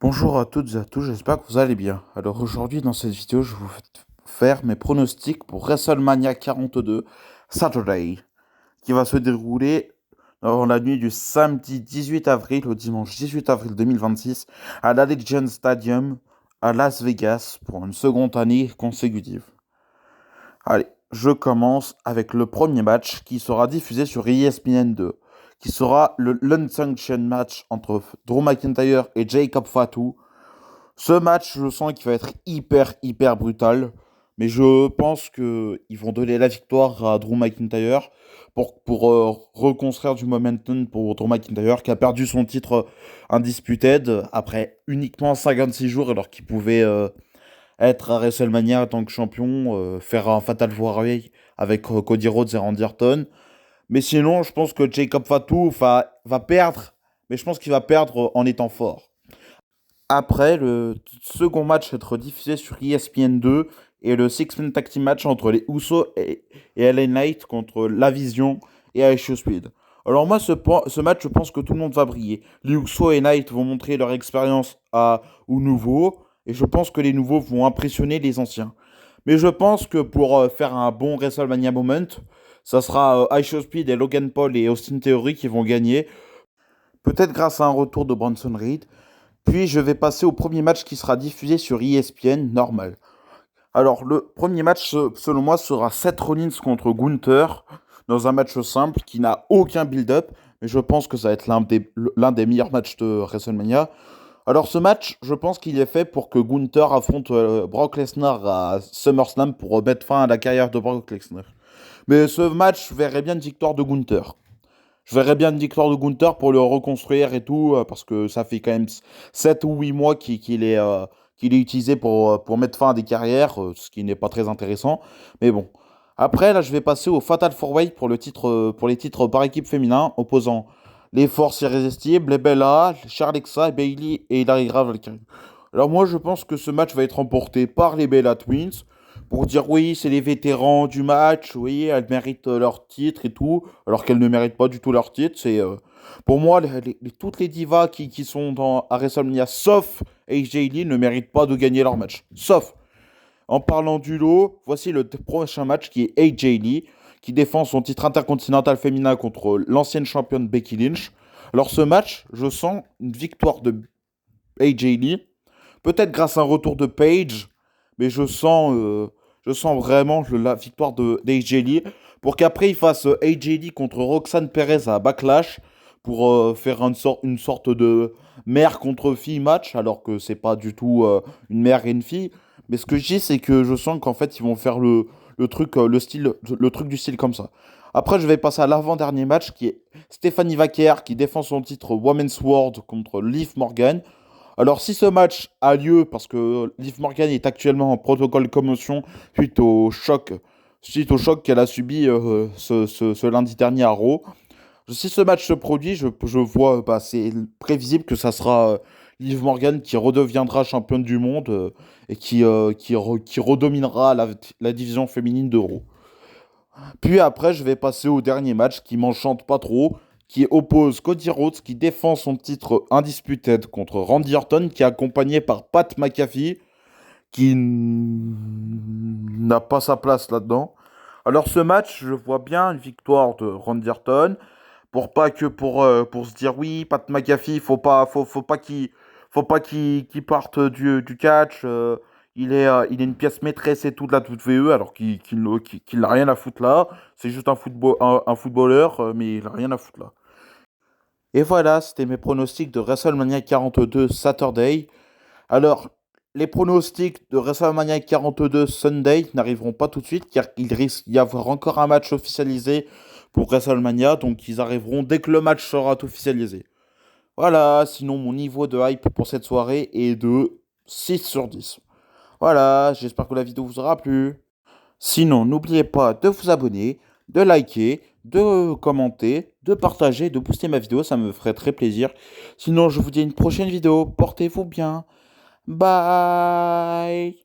Bonjour à toutes et à tous, j'espère que vous allez bien. Alors aujourd'hui dans cette vidéo, je vais vous faire mes pronostics pour WrestleMania 42 Saturday, qui va se dérouler dans la nuit du samedi 18 avril au dimanche 18 avril 2026 à l'Allegiant Stadium à Las Vegas pour une seconde année consécutive. Allez, je commence avec le premier match qui sera diffusé sur ESPN2, qui sera le l'Unsanctioned match entre Drew McIntyre et Jacob Fatu. Ce match, je sens qu'il va être hyper brutal. Mais je pense qu'ils vont donner la victoire à Drew McIntyre pour reconstruire du momentum pour Drew McIntyre qui a perdu son titre Undisputed après uniquement 56 jours alors qu'il pouvait être à WrestleMania en tant que champion, faire un Fatal 4-Way avec Cody Rhodes et Randy Orton. Mais sinon, je pense que Jacob Fatu va perdre, mais je pense qu'il va perdre en étant fort. Après, le second match va être diffusé sur ESPN2 et le Six-Man Tag Team match entre les Usos et LA Knight contre La Vision et ISO Speed. Alors moi, ce match, je pense que tout le monde va briller. Les Usos et Knight vont montrer leur expérience aux nouveaux et je pense que les nouveaux vont impressionner les anciens. Mais je pense que pour faire un bon WrestleMania moment, ça sera ISO Speed et Logan Paul et Austin Theory qui vont gagner. Peut-être grâce à un retour de Bronson Reed. Puis je vais passer au premier match qui sera diffusé sur ESPN normal. Alors le premier match selon moi sera Seth Rollins contre Gunther dans un match simple qui n'a aucun build-up, mais je pense que ça va être l'un des meilleurs matchs de WrestleMania. Alors ce match, je pense qu'il est fait pour que Gunther affronte Brock Lesnar à SummerSlam pour mettre fin à la carrière de Brock Lesnar. Mais ce match verrait bien une victoire de Gunther. Je verrais bien une victoire de Gunther pour le reconstruire et tout, parce que ça fait quand même 7 ou 8 mois qu'il est utilisé pour mettre fin à des carrières, ce qui n'est pas très intéressant. Mais bon. Après, là, je vais passer au Fatal 4-Way pour les titres par équipe féminin, opposant les Forces Irrésistibles, les Bella, Charlexa, Bailey et Hilary Gravel. Alors moi, je pense que ce match va être remporté par les Bella Twins, pour dire oui, c'est les vétérans du match, oui, elles méritent leur titre et tout, alors qu'elles ne méritent pas du tout leur titre. Pour moi, toutes les divas qui sont à WrestleMania, sauf AJ Lee, ne méritent pas de gagner leur match. Sauf, en parlant du lot, voici le prochain match qui est AJ Lee, qui défend son titre intercontinental féminin contre l'ancienne championne Becky Lynch. Alors ce match, je sens une victoire de AJ Lee, peut-être grâce à un retour de Paige, mais je sens vraiment la victoire d'AJ Lee pour qu'après il fasse AJ Lee contre Roxanne Perez à Backlash pour faire une sorte de mère contre fille match, alors que c'est pas du tout une mère et une fille. Mais ce que je dis, c'est que je sens qu'en fait ils vont faire le truc, le truc du style comme ça. Après, je vais passer à l'avant-dernier match qui est Stephanie Vaquer qui défend son titre Women's World contre Liv Morgan. Alors, si ce match a lieu, parce que Liv Morgan est actuellement en protocole commotion suite au choc qu'elle a subi ce lundi dernier à Raw, si ce match se produit, je vois, bah, c'est prévisible que ça sera Liv Morgan qui redeviendra championne du monde et qui redominera la division féminine de Raw. Puis après, je vais passer au dernier match qui m'enchante pas trop, qui oppose Cody Rhodes qui défend son titre Undisputed contre Randy Orton, qui est accompagné par Pat McAfee, qui n'a pas sa place là-dedans. Alors ce match, je vois bien une victoire de Randy Orton, pour se dire oui, Pat McAfee, faut pas qu'il parte du catch. Il est une pièce maîtresse et tout de la WWE, alors qu'il n'a rien à foutre là. C'est juste un footballeur, mais il n'a rien à foutre là. Et voilà, c'était mes pronostics de WrestleMania 42 Saturday. Alors, les pronostics de WrestleMania 42 Sunday n'arriveront pas tout de suite, car il risque d'y avoir encore un match officialisé pour WrestleMania, donc ils arriveront dès que le match sera officialisé. Voilà, sinon mon niveau de hype pour cette soirée est de 6 sur 10. Voilà, j'espère que la vidéo vous aura plu. Sinon, n'oubliez pas de vous abonner, de liker, de commenter, de partager, de booster ma vidéo, ça me ferait très plaisir. Sinon, je vous dis à une prochaine vidéo, portez-vous bien. Bye.